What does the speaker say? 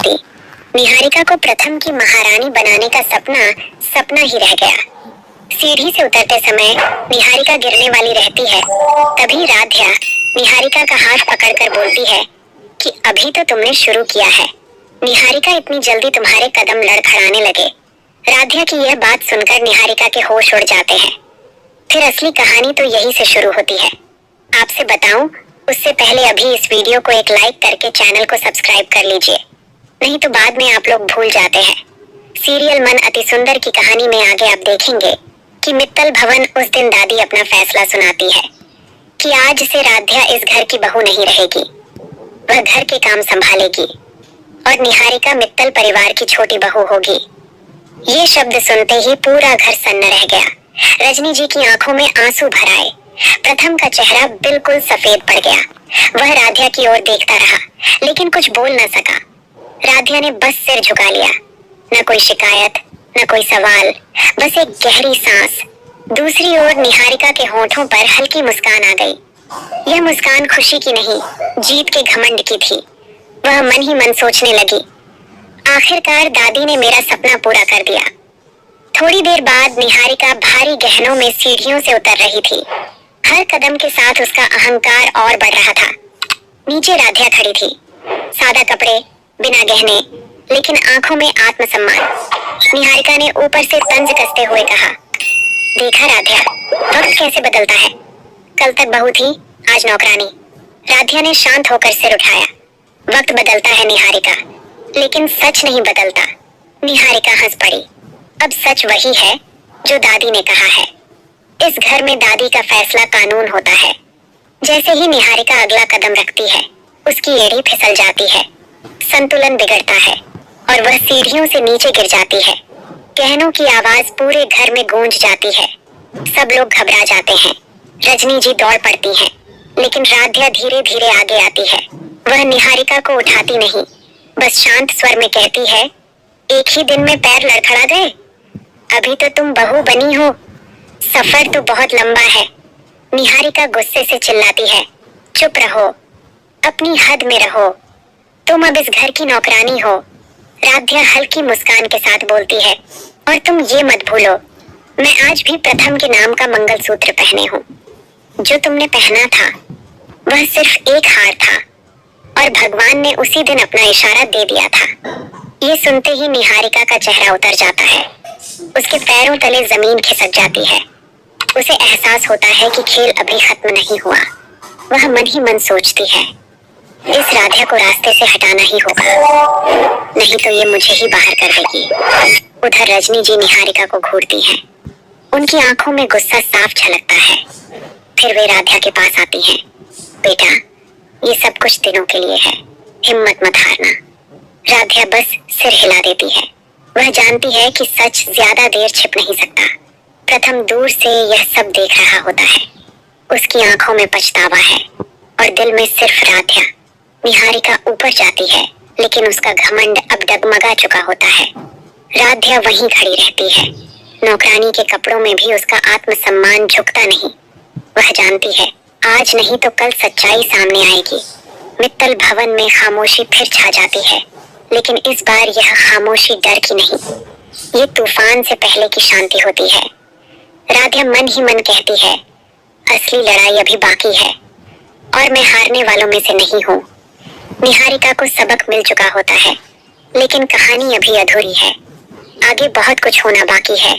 थी। निहारिका को प्रथम की महारानी बनाने का सपना सपना ही रह गया। सीढ़ी से उतरते समय निहारिका गिरने वाली रहती है। तभी राध्या निहारिका का हाथ पकड़कर बोलती है कि अभी तो तुमने शुरू किया है, निहारिका इतनी जल्दी तुम्हारे कदम लड़खड़ाने लगे। राध्या की यह बात सुनकर निहारिका के होश उड़ जाते हैं। फिर असली कहानी तो यहीं से शुरू होती है। आपसे बताऊं, उससे पहले अभी इस वीडियो को एक लाइक करके चैनल को सब्सक्राइब कर लीजिए, नहीं तो बाद में आप लोग भूल जाते हैं। सीरियल मन अति सुंदर की कहानी में आगे आप देखेंगे कि मित्तल भवन उस दिन दादी अपना फैसला सुनाती है कि आज से राध्या इस घर की बहू नहीं रहेगी, वह घर के काम संभालेगी और निहारिका मित्तल परिवार की छोटी बहू होगी। ये शब्द सुनते ही पूरा घर सन्न रह गया। रजनी जी की आंखों में आंसू भर आए। प्रथम का चेहरा बिल्कुल सफेद पड़ गया। वह राध्या की ओर देखता रहा, लेकिन कुछ बोल न सका। राध्या ने बस सिर झुका लिया। न कोई शिकायत, न कोई सवाल, बस एक गहरी सांस। दूसरी ओर निहारिका के होठों पर हल्की मुस्कान आ गई। यह मुस्कान खुशी की नहीं, जीत के घमंड की थी। वह मन ही मन सोचने लगी, आखिरकार दादी ने मेरा सपना पूरा कर दिया। थोड़ी देर बाद निहारिका भारी गहनों में सीढ़ियों से उतर रही थी। हर कदम के साथ उसका अहंकार और बढ़ रहा था। नीचे राध्या खड़ी थी, सादा कपड़े, बिना गहने, लेकिन आंखों में आत्मसम्मान। निहारिका ने ऊपर से तंज कसते हुए कहा, देखा राध्या, वक्त कैसे बदलता है। कल तक बहू थी, आज नौकरानी। राध्या ने शांत होकर सिर उठाया। वक्त बदलता है निहारिका, लेकिन सच नहीं बदलता। निहारिका हंस पड़ी। अब सच वही है जो दादी ने कहा है। इस घर में दादी का फैसला कानून होता है। जैसे ही निहारिका अगला कदम रखती है, उसकी एड़ी फिसल जाती है, संतुलन बिगड़ता है और वह सीढ़ियों से नीचे गिर जाती है। गहनों की आवाज पूरे घर में गूंज जाती है। सब लोग घबरा जाते हैं। रजनी जी दौड़ पड़ती हैं, लेकिन राध्या धीरे धीरे आगे आती है। वह निहारिका को उठाती नहीं, बस शांत स्वर में कहती है, एक ही दिन में पैर लड़खड़ा गए। अभी तो तुम बहू बनी हो, सफर तो बहुत लंबा है। निहारिका गुस्से से चिल्लाती है, चुप रहो, अपनी हद में रहो, तुम अब इस घर की नौकरानी हो। राध्या हल्की मुस्कान के साथ बोलती है, और तुम ये मत भूलो, मैं आज भी प्रथम के नाम का मंगलसूत्र पहने हूँ। जो तुमने पहना था वह सिर्फ एक हार था और भगवान ने उसी दिन अपना इशारा दे दिया था। ये सुनते ही निहारिका का चेहरा उतर जाता है। उसके पैरों तले जमीन खिसक जाती है। उसे एहसास होता है कि खेल अभी खत्म नहीं हुआ। वह मन ही मन सोचती है, इस राध्या को रास्ते से हटाना ही होगा, नहीं तो ये मुझे ही बाहर कर देगी। उधर रजनी जी निहारिका को घूरती हैं। उनकी आंखों में गुस्सा साफ झलकता है। फिर वे राध्या के पास आती हैं। बेटा, ये सब कुछ दिनों के लिए है, हिम्मत मत हारना। राध्या बस सिर हिला देती है। वह जानती है कि सच ज्यादा देर छिप नहीं सकता। प्रथम दूर से यह सब देख रहा होता है। उसकी आंखों में पछतावा है और दिल में सिर्फ राध्या। निहारिका ऊपर जाती है, लेकिन उसका घमंड अब डगमगा चुका होता है। राध्या वहीं खड़ी रहती है। नौकरानी के कपड़ों में भी उसका आत्मसम्मान झुकता नहीं। वह जानती है, आज नहीं तो कल सच्चाई सामने आएगी। मित्तल भवन में खामोशी फिर छा जाती है, लेकिन इस बार यह खामोशी डर की नहीं, ये तूफान से पहले की शांति होती है। राध्या मन ही मन कहती है, असली लड़ाई अभी बाकी है और मैं हारने वालों में से नहीं हूँ। निहारिका को सबक मिल चुका होता है, लेकिन कहानी अभी अधूरी है। आगे बहुत कुछ होना बाकी है।